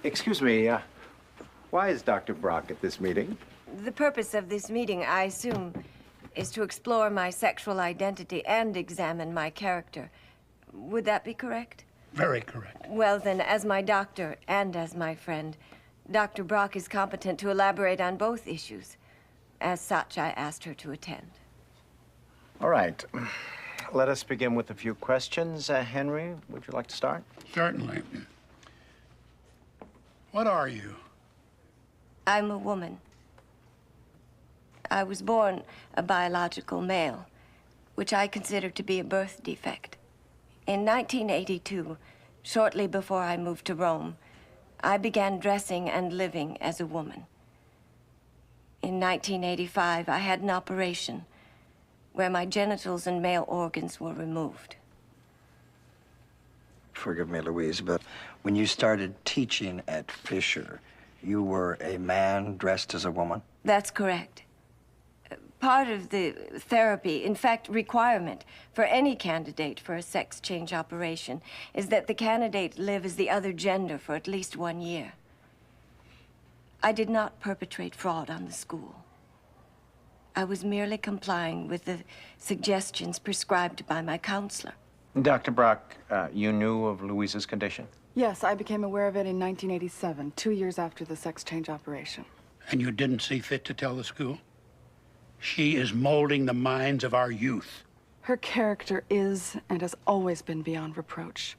Excuse me, why is Dr. Brock at this meeting? The purpose of this meeting, I assume, is to explore my sexual identity and examine my character. Would that be correct? Very correct. Well, then, as my doctor and as my friend, Dr. Brock is competent to elaborate on both issues. As such, I asked her to attend. All right. Let us begin with a few questions. Henry, would you like to start? Certainly. What are you? I'm a woman. I was born a biological male, which I consider to be a birth defect. In 1982, shortly before I moved to Rome, I began dressing and living as a woman. In 1985, I had an operation where my genitals and male organs were removed. Forgive me, Louise, but when you started teaching at Fisher, you were a man dressed as a woman? That's correct. Part of the therapy, in fact, requirement for any candidate for a sex change operation is that the candidate live as the other gender for at least 1 year. I did not perpetrate fraud on the school. I was merely complying with the suggestions prescribed by my counselor. Dr. Brock, you knew of Louise's condition? Yes, I became aware of it in 1987, 2 years after the sex change operation. And you didn't see fit to tell the school? She is molding the minds of our youth. Her character is and has always been beyond reproach.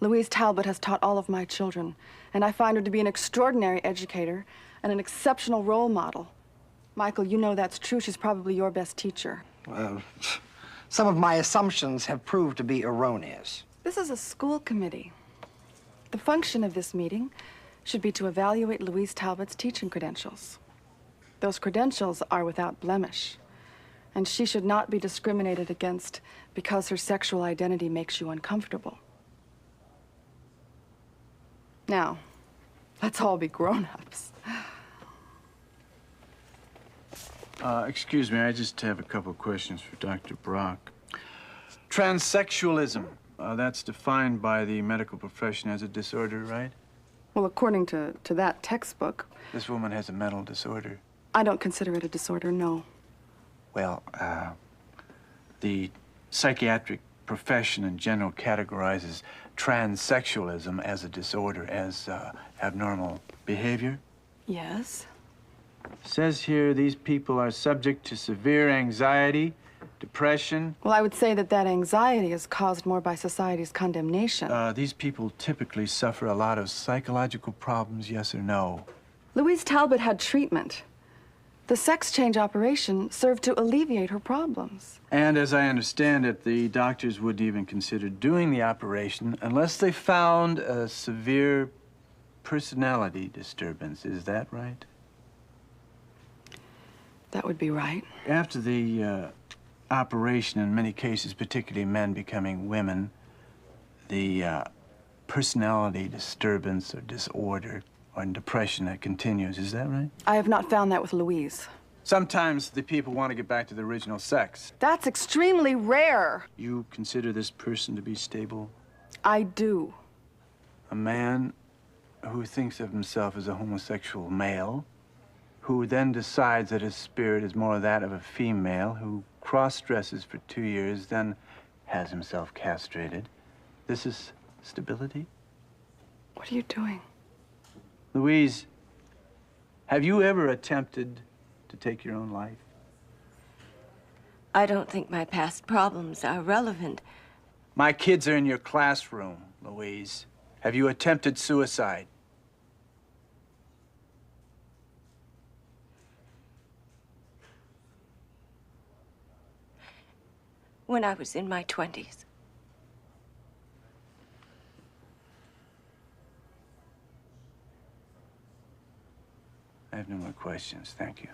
Louise Talbot has taught all of my children, and I find her to be an extraordinary educator and an exceptional role model. Michael, you know that's true. She's probably your best teacher. Some of my assumptions have proved to be erroneous. This is a school committee. The function of this meeting should be to evaluate Louise Talbot's teaching credentials. Those credentials are without blemish, and she should not be discriminated against because her sexual identity makes you uncomfortable. Now, let's all be grown-ups. Excuse me, I just have a couple questions for Dr. Brock. Transsexualism, that's defined by the medical profession as a disorder, right? Well, according to that textbook, This woman has a mental disorder. I don't consider it a disorder, no. Well, the psychiatric profession in general categorizes transsexualism as a disorder, as abnormal behavior. Yes? Says here these people are subject to severe anxiety, depression. Well, I would say that anxiety is caused more by society's condemnation. These people typically suffer a lot of psychological problems, yes or no? Louise Talbot had treatment. The sex change operation served to alleviate her problems. And as I understand it, the doctors wouldn't even consider doing the operation unless they found a severe personality disturbance. Is that right? That would be right. After the operation, in many cases, particularly men becoming women, the personality disturbance or disorder or depression that continues. Is that right? I have not found that with Louise. Sometimes the people want to get back to the original sex. That's extremely rare. You consider this person to be stable? I do. A man who thinks of himself as a homosexual male, who then decides that his spirit is more that of a female, who cross-dresses for 2 years, then has himself castrated. This is stability? What are you doing? Louise, have you ever attempted to take your own life? I don't think my past problems are relevant. My kids are in your classroom, Louise. Have you attempted suicide? When I was in my 20s. I have no more questions. Thank you.